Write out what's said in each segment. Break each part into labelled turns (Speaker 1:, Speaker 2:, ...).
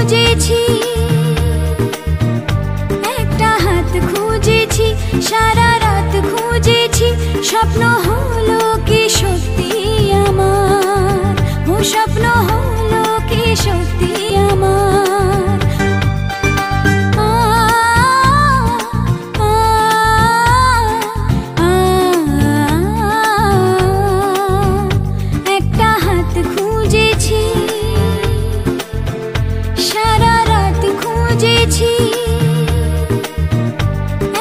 Speaker 1: খুঁজেছি, একটা হাত খুঁজেছি, সারা রাত খুঁজেছি, স্বপ্ন হলো কি সত্যি আমার, ও স্বপ্ন হলো কি সত্যি আমার। একটা হাত খুঁজেছি, সারা রাত খুঁজেছি,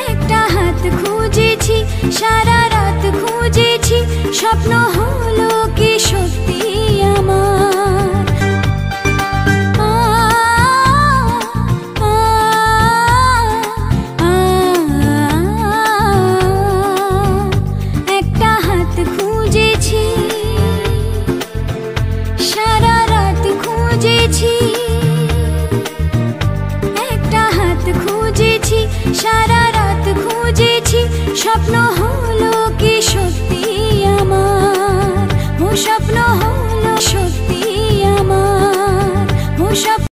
Speaker 1: একটা হাত খুঁজেছি, সারা রাত খুঁজেছি, স্বপ্ন হলো কি সত্যি আমার। একটা হাত খুঁজেছি, সারা রাত খুঁজেছি, একটা হাত খুঁজেছি, সারা রাত খুঁজেছি, স্বপ্ন